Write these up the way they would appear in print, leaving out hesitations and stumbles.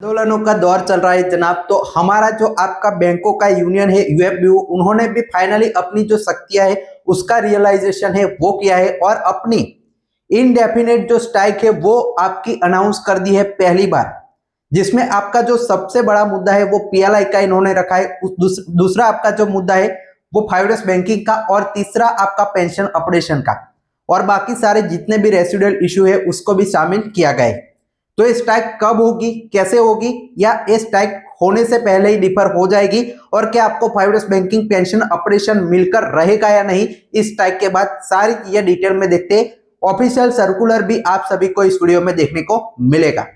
आंदोलनों का दौर चल रहा है जनाब। तो हमारा जो आपका बैंकों का यूनियन है यूएफबीयू, उन्होंने भी फाइनली अपनी जो शक्तियां है उसका रियलाइजेशन है वो किया है और अपनी इनडेफिनेट जो स्ट्राइक है वो आपकी अनाउंस कर दी है पहली बार, जिसमें आपका जो सबसे बड़ा मुद्दा है वो पीएलआई का इन्होंने रखा है। दूसरा आपका जो मुद्दा है वो 5 डेज बैंकिंग का और तीसरा आपका पेंशन ऑपरेशन का और बाकी सारे जितने भी रेसिडुअल इशू है उसको भी शामिल किया गया है। तो ये स्ट्राइक कब होगी, कैसे होगी, या ये स्ट्राइक होने से पहले ही डिफर हो जाएगी और क्या आपको 5 डेज बैंकिंग पेंशन ऑपरेशन मिलकर रहेगा या नहीं, इस स्ट्राइक के बाद सारी चीजें डिटेल में देखते हैं। ऑफिशियल सर्कुलर भी आप सभी को इस वीडियो में देखने को मिलेगा।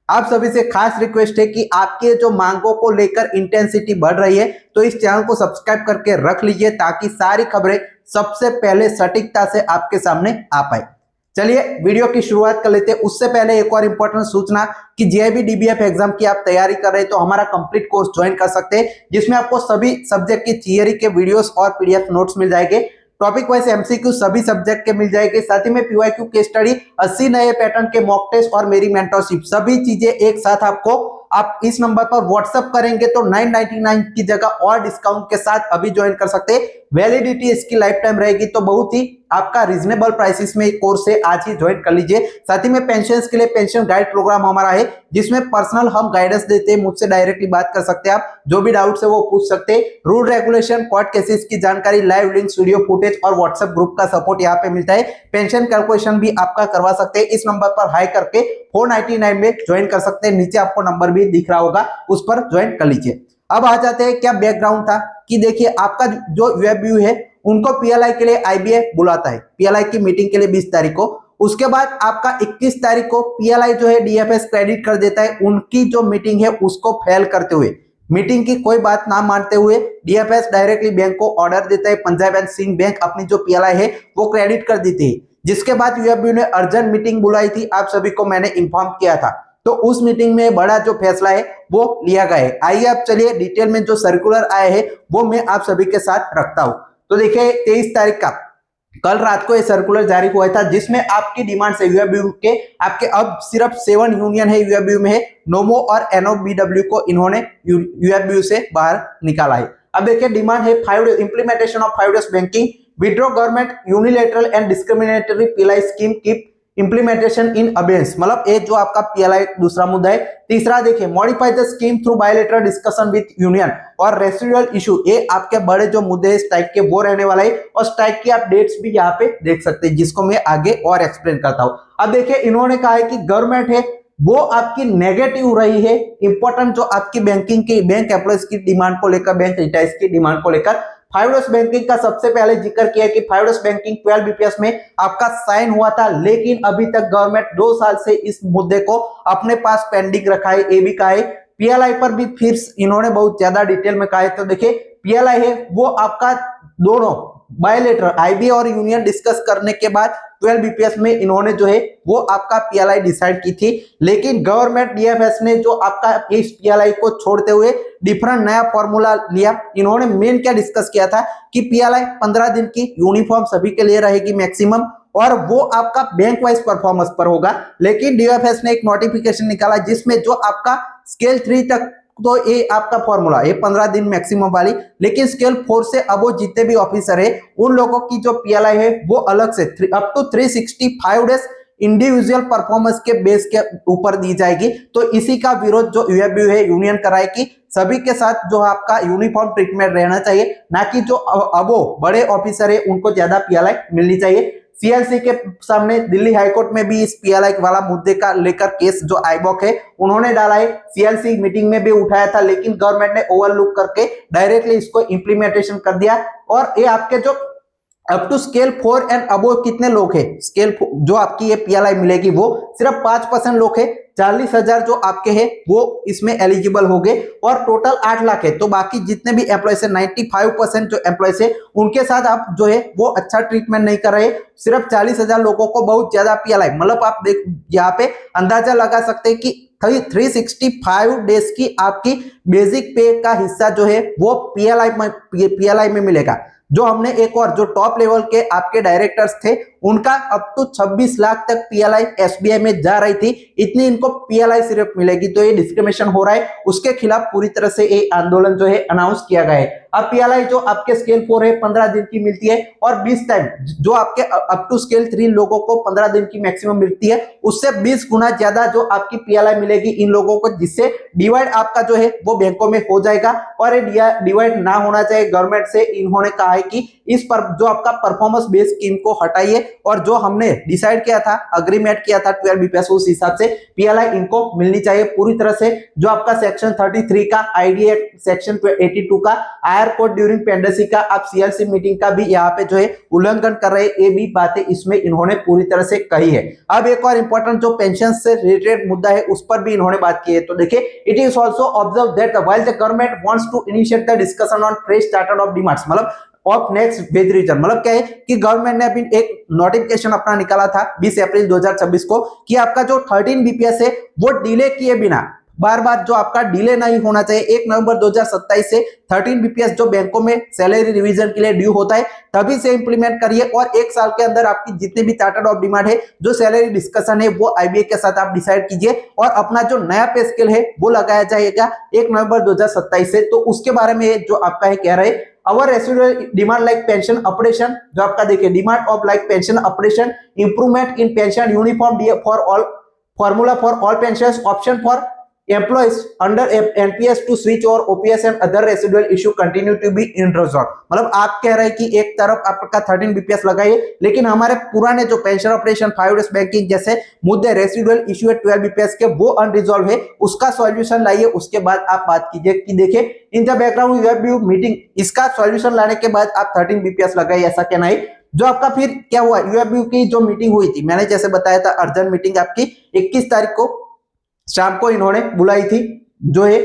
आप सभी से खास रिक्वेस्ट है कि आपके जो मांगों को लेकर इंटेंसिटी बढ़ रही है तो इस चैनल को सब्सक्राइब करके रख लीजिए ताकि सारी खबरें सबसे पहले सटीकता से आपके सामने आ पाए। चलिए वीडियो की शुरुआत कर लेते हैं। उससे पहले एक और इंपॉर्टेंट सूचना कि जेईबी डीबीएफ एग्जाम की आप तैयारी कर रहे हैं तो हमारा कंप्लीट कोर्स ज्वाइन कर सकते हैं, जिसमें आपको सभी सब्जेक्ट की थियरी के वीडियोस और पीडीएफ नोट्स मिल जाएंगे। टॉपिक वाइज एमसीक्यू सभी सब्जेक्ट के मिल जाएंगे, साथ ही में पीवाईक्यू केस स्टडी, 80 नए पैटर्न के मॉक टेस्ट और मेरी मेंटरशिप, सभी चीजें एक साथ आपको आप इस नंबर पर व्हाट्सएप करेंगे तो 999 की जगह और डिस्काउंट के साथ अभी ज्वाइन कर सकते हैं। वैलिडिटी इसकी लाइफ टाइम रहेगी, तो बहुत ही आपका रीजनेबल प्राइसेस में कोर्स है, आज ही ज्वाइन कर लीजिए। साथ ही में पेंशन के लिए पेंशन गाइड प्रोग्राम हमारा है, जिसमें पर्सनल हम गाइडेंस देते हैं, मुझसे डायरेक्टली बात कर सकते हैं। आप जो भी डाउट्स है वो पूछ सकते हैं। रूल रेगुलेशन, कोर्ट केसेस की जानकारी, लाइव लिंक्स, वीडियो फुटेज और व्हाट्सएप ग्रुप का सपोर्ट यहाँ पे मिलता है। पेंशन कैलकुलेशन भी आपका करवा सकते हैं। इस नंबर पर हाई करके 499 में ज्वाइन कर सकते हैं। नीचे आपको नंबर भी दिख रहा होगा, उस पर ज्वाइन कर लीजिए। अब आ जाते हैं क्या बैकग्राउंड था कि देखिए आपका जो यूएफबीयू है उनको पीएलआई के लिए आईबीए बुलाता है पीएलआई की मीटिंग के लिए 20 तारीख को। उसके बाद आपका 21 तारीख को पीएलआई जो है डीएफएस क्रेडिट कर देता है। उनकी जो मीटिंग है उसको फेल करते हुए, मीटिंग की कोई बात ना मानते हुए डीएफएस डायरेक्टली बैंक को ऑर्डर देता है, पंजाब एंड सिंध बैंक अपनी जो पीएलआई है वो क्रेडिट कर देती है। जिसके बाद यूएफबीयू ने अर्जेंट मीटिंग बुलाई थी, आप सभी को मैंने इन्फॉर्म किया था। तो उस मीटिंग में बड़ा जो फैसला है वो लिया गया है। आइए आप चलिए डिटेल में जो सर्कुलर आए हैं वो मैं आप सभी के साथ रखता हूं। तो देखिए 23 तारीख का कल रात को ये सर्कुलर जारी हुआ था, जिसमें आपकी डिमांड से यूएफबीयू के आपके अब सिर्फ 7 यूनियन है यूएफबीयू में है। नोमो और एनओबीडब्ल्यू को इन्होंने यूएफबीयू से बाहर निकाला है। अब देखिए डिमांड है 5 days implementation of 5 days banking, withdraw government unilateral and discriminatory PLI scheme keep implementation in abeyance, मतलब एक जो आपका पीएलआई दूसरा मुद्दा है। तीसरा देखिए modify the scheme through bilateral discussion with union और रेसिडुअल इशू, ये आपके बड़े जो मुद्दे स्ट्राइक के वो रहने वाला है। और स्ट्राइक की आप डेट्स भी यहाँ पे देख सकते हैं, जिसको मैं आगे और एक्सप्लेन करता हूँ। अब देखिए इन्होंने कहा है कि गवर्नमेंट है वो आपकी नेगेटिव रही है इंपॉर्टेंट जो आपकी बैंकिंग की बैंक एम्प्लॉइज की डिमांड को लेकर, बैंक रिटायर्स की डिमांड को लेकर। 5 डेज बैंकिंग का सबसे पहले जिक्र किया कि 5 डेज बैंकिंग 12 बीपीएस में आपका साइन हुआ था, लेकिन अभी तक गवर्नमेंट 2 साल से इस मुद्दे को अपने पास पेंडिंग रखा है। ये भी कहा है पीएलआई पर भी फिर इन्होंने बहुत ज्यादा डिटेल में कहा है। तो देखिए पीएलआई है वो आपका दोनों बायलैटरल आईबी और यूनियन डिस्कस करने के बाद 12 बीपीएस में इन्होंने जो है वो आपका पीएलआई डिसाइड की थी, लेकिन गवर्नमेंट डीएफएस ने जो आपका इस पीएलआई को छोड़ते हुए डिफरेंट नया फॉर्मूला लिया। इन्होंने मेन क्या डिस्कस किया था कि पीएलआई 15 दिन की यूनिफॉर्म सभी के लिए रहेगी मैक्सिमम, और वो आपका बैंक वाइज परफॉर्मेंस पर होगा। लेकिन डीएफएस ने एक नोटिफिकेशन निकाला जिसमें जो आपका स्केल 3 तक, तो ये आपका फॉर्मूला ये 15 दिन मैक्सिमम वाली, लेकिन स्केल 4 से अब वो जितने भी ऑफिसर है उन लोगों की जो पीएलआई है वो अलग से up to 365 days individual performance के बेस के ऊपर दी जाएगी। तो इसी का विरोध जो यूएफबीयू है यूनियन कराए कि सभी के साथ जो आपका यूनिफॉर्म ट्रीटमेंट रहना चाहिए, ना कि जो अब वो बड़े ऑफिसर है उनको ज्यादा पीएलआई मिलनी चाहिए। सीएलसी के सामने दिल्ली हाईकोर्ट में भी इस पीएलआई वाला मुद्दे का लेकर केस जो आईबॉक है उन्होंने डाला है। सीएलसी मीटिंग में भी उठाया था, लेकिन गवर्नमेंट ने ओवरलुक करके डायरेक्टली इसको इंप्लीमेंटेशन कर दिया। और ये आपके जो up to scale 4 and above कितने लोग हैं, स्केल जो आपकी ये पीएलआई मिलेगी वो सिर्फ 5% लोग है। 40,000 जो आपके हैं वो इसमें एलिजिबल हो गए और टोटल 8 लाख है। तो बाकी जितने भी एम्प्लॉयज है 95% जो एम्प्लॉयज है उनके साथ आप जो है वो अच्छा ट्रीटमेंट नहीं कर रहे। सिर्फ 40,000 लोगों को बहुत ज्यादा पीएलआई, मतलब आप देख यहाँ पे अंदाजा लगा सकते हैं कि 365 डेज की आपकी बेसिक पे का हिस्सा जो है वो पीएलआई में मिलेगा। जो हमने एक और जो टॉप लेवल के आपके डायरेक्टर्स थे उनका अप टू 26 लाख तक पीएलआई एसबीआई में जा रही थी, इतनी इनको पीएलआई सिर्फ मिलेगी। तो ये डिस्क्रिमिनेशन हो रहा है, उसके खिलाफ पूरी तरह से ये आंदोलन जो है अनाउंस किया गया है। अब पीएलआई जो आपके स्केल 4 है 15 दिन की मिलती है, और 20 टाइम जो आपके अप टू स्केल 3 लोगों को 15 दिन की मैक्सिमम मिलती है, उससे 20 गुना ज्यादा जो आपकी पीएलआई मिलेगी इन लोगों को, जिससे डिवाइड आपका जो है वो बैंकों में हो जाएगा। और ये डिवाइड ना होना चाहिए गवर्नमेंट से इन्होंने कहा है कि इस पर जो आपका परफॉर्मेंस बेस्ड स्कीम को हटाइए, और जो हमने डिसाइड किया था, अग्रीमेंट किया था 12 बीपीएस, उस हिसाब से पीएलआई इनको मिलनी चाहिए पूरी तरह से। जो आपका सेक्शन 33 का आईडी एक्ट, सेक्शन 82 का आयर कोड ड्यूरिंग पेंडेंसी का, आप सीएलसी मीटिंग का भी यहाँ पे जो है उल्लंघन कर रहे हैं, ये भी बातें इसमें इन्होंने पूरी तरह से कही है। अब एक और इंपॉर्टेंट जो पेंशन से रिलेटेड मुद्दा है उस पर भी इन्होंने बात की है। तो देखिए, it is also observe that while the government wants to initiate the discussion on fresh starter of demands, मतलब ऑफ नेक्स्ट वेज रिटर्न, मतलब क्या है कि गवर्नमेंट ने अभी एक नोटिफिकेशन अपना निकाला था 20 अप्रैल 2026 को कि आपका जो 13 बीपीएस है वो डिले किए बिना, बार बार जो आपका डिले नहीं होना चाहिए, 1 नवंबर 2027 से 13 बीपीएस जो बैंकों में सैलरी रिवीजन के लिए ड्यू होता है तभी से इंप्लीमेंट करिए, और 1 साल के अंदर आपकी जितने भी चार्टर्ड ऑफ डिमांड है, जो सैलरी डिस्कशन है वो आईबीए के साथ आप डिसाइड कीजिए, और अपना जो नया पे स्केल है वो लगाया जाएगा 1 नवंबर 2027 से। तो उसके बारे में जो आपका है कह रहे our residual demand like pension operation, जो आपका देखिए demand of like pension operation, improvement in pension uniform for all, formula for all pensioners, option for employees under NPS to switch or OPS and other residual issue continue to be unresolved। मतलब आप कह रहे हैं कि एक तरफ आपका 13 BPS लगाइए, लेकिन हमारे पुराने जो पेंशन ऑपरेशन 5 बैंकिंग जैसे मुद्दे रेसिडुअल इश्यू है 12 बीपीएस के, वो अनरिजॉल्व है, उसका सॉल्यूशन लाइए, उसके बाद आप बात कीजिए कि देखिए in the background UFBU meeting, इसका सॉल्यूशन लाने के बाद आप 13 बीपीएस लगाइए, ऐसा कहना है। जो आपका फिर क्या हुआ, यूएफबीयू की जो मीटिंग हुई थी, मैंने जैसे बताया था अर्जेंट मीटिंग आपकी 21 तारीख को शाम को इन्होंने बुलाई थी, जो है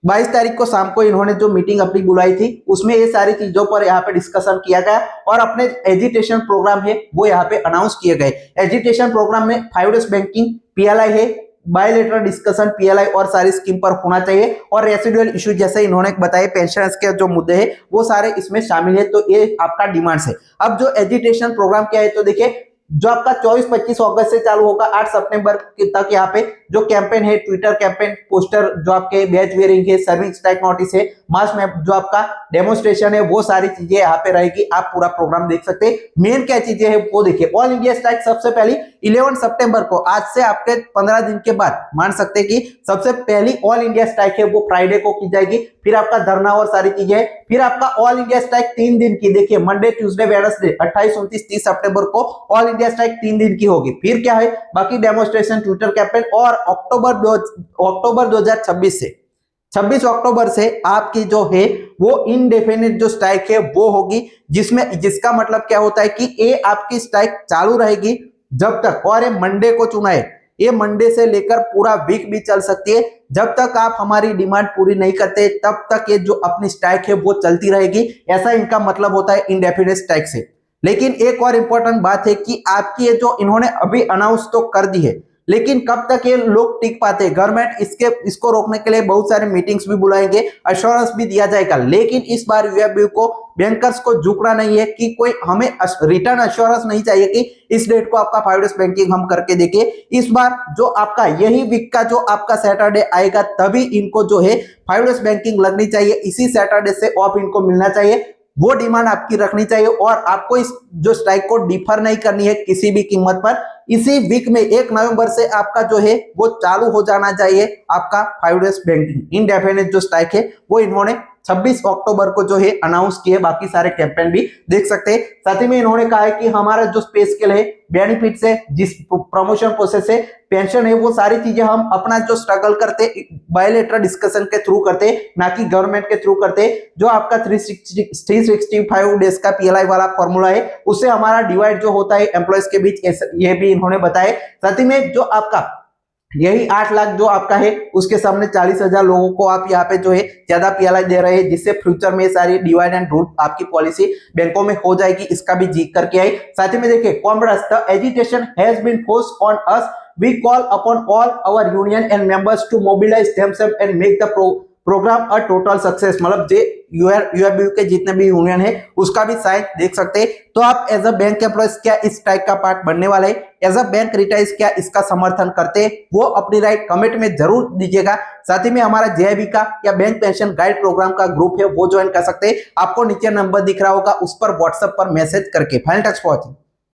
22 तारीख को शाम को इन्होंने जो मीटिंग अपनी बुलाई थी उसमें ये सारी चीजों पर यहाँ पे डिस्कशन किया गया, और अपने एजिटेशन प्रोग्राम है वो यहाँ पे अनाउंस किए गए। एजिटेशन प्रोग्राम में 5 बैंकिंग, पीएलआई है, बायलेटरल डिस्कशन पीएलआई और सारी स्कीम पर होना चाहिए, और रेसिडुअल इशू जैसे इन्होंने बताया पेंशनर्स के जो मुद्दे हैं वो सारे इसमें शामिल है। तो ये आपका डिमांड्स है। अब जो एजिटेशन प्रोग्राम क्या है, तो देखिए जो आपका 24-25 अगस्त से चालू होगा 8 सितंबर तक, यहाँ पे जो कैंपेन है, ट्विटर कैंपेन, पोस्टर जो आपके बैच वेयरिंग है, सर्विंग स्ट्राइक नोटिस है, मास में जो आपका डेमोन्स्ट्रेशन है, वो सारी चीजें यहाँ पे रहेगी। आप पूरा प्रोग्राम देख सकते हैं। मेन क्या चीजें है वो देखिए। ऑल इंडिया स्ट्राइक सबसे पहली 11 सितंबर को, आज से आपके 15 दिन के बाद मान सकते हैं कि सबसे पहली ऑल इंडिया स्ट्राइक है वो फ्राइडे को की जाएगी। फिर आपका धरना और सारी चीजें, फिर आपका ऑल इंडिया स्ट्राइक 3 दिन की, देखिए मंडे, ट्यूसडे, वेडनेसडे 28, 29, 30 सितंबर को ऑल इंडिया स्ट्राइक 3 दिन की होगी। फिर क्या है बाकी डेमोन्स्ट्रेशन, ट्विटर कैंपेन, और अक्टूबर 2026 से 26 अक्टूबर से आपकी जो है वो इनडेफिनिट जो स्ट्राइक है वो होगी, जिसका मतलब क्या होता है कि ये आपकी स्ट्राइक चालू रहेगी जब तक, और ये मंडे को चुना है, ये मंडे से लेकर पूरा वीक भी चल सकती है, जब तक आप हमारी डिमांड पूरी नहीं करते तब तक ये जो अपनी स्ट्राइक है वो चलती रहेगी। ऐसा इनका मतलब होता है इनडेफिनिट स्ट्राइक से। लेकिन एक और इंपॉर्टेंट बात है कि आपकी ये जो इन्होंने अभी अनाउंस तो कर दी है, लेकिन कब तक ये लोग टिक पाते हैं। गवर्नमेंट इसको रोकने के लिए बहुत सारे मीटिंग्स भी बुलाएंगे, अश्योरेंस भी दिया जाएगा, लेकिन इस बार यूएफबीयू को, बैंकर्स को झुकना नहीं है कि कोई हमें रिटर्न अश्योरेंस नहीं चाहिए कि इस डेट को आपका 5 डेज बैंकिंग हम करके देखें। इस बार जो आपका यही वीक का जो आपका सैटरडे आएगा तभी इनको जो है 5 डेज बैंकिंग लगनी चाहिए, इसी सैटरडे से ऑफ इनको मिलना चाहिए, वो डिमांड आपकी रखनी चाहिए, और आपको इस जो स्ट्राइक को डिफर नहीं करनी है किसी भी कीमत पर। इसी वीक में 1 नवंबर से आपका जो है वो चालू हो जाना चाहिए आपका 5 डेज बैंकिंग। इनडेफिनिट जो स्ट्राइक है वो इन्होंने 26 अक्टूबर को जो है अनाउंस किए, बाकी सारे कैंपेन भी देख सकते हैं। साथ ही में इन्होंने कहा है कि हमारा जो पे स्केल है, बेनिफिट से, जिस प्रमोशन प्रोसेस है, पेंशन है, वो सारी चीजें हम अपना जो स्ट्रगल करते बायलेटरल डिस्कशन के थ्रू करते, ना कि गवर्नमेंट के थ्रू करते। जो आपका 365 डेज का पीएलआई वाला फॉर्मूला है उससे हमारा डिवाइड जो होता है एम्प्लॉयज के बीच, ये भी इन्होंने बताया। साथ ही में जो आपका यही 8 लाख जो आपका है उसके सामने 40,000 लोगों को आप यहाँ पे जो है ज्यादा पीएलआई दे रहे हैं, जिससे फ्यूचर में सारी डिवाइड एंड रूल आपकी पॉलिसी बैंकों में हो जाएगी, इसका भी जिक्र करके आई। साथ ही में देखिए, commerce the agitation has been forced on us, we call upon all our union and members to mobilise themselves and make the programme a total success. मतलब यूएफबीयू के जितने भी यूनियन है उसका भी साइन देख सकते हैं। तो आप एज अ बैंक एम्प्लॉयज क्या इस टाइप का पार्ट बनने वाले हैं, एज अ बैंक रिटायर्स क्या इसका समर्थन करते हैं, वो अपनी राइट कमेंट में जरूर दीजिएगा। साथ ही में हमारा जेआईबी का या बैंक पेंशन गाइड प्रोग्राम का ग्रुप है वो ज्वाइन कर सकते हैं, आपको नीचे नंबर दिख रहा होगा उस पर व्हाट्सएप पर मैसेज करके। Final touch for watching.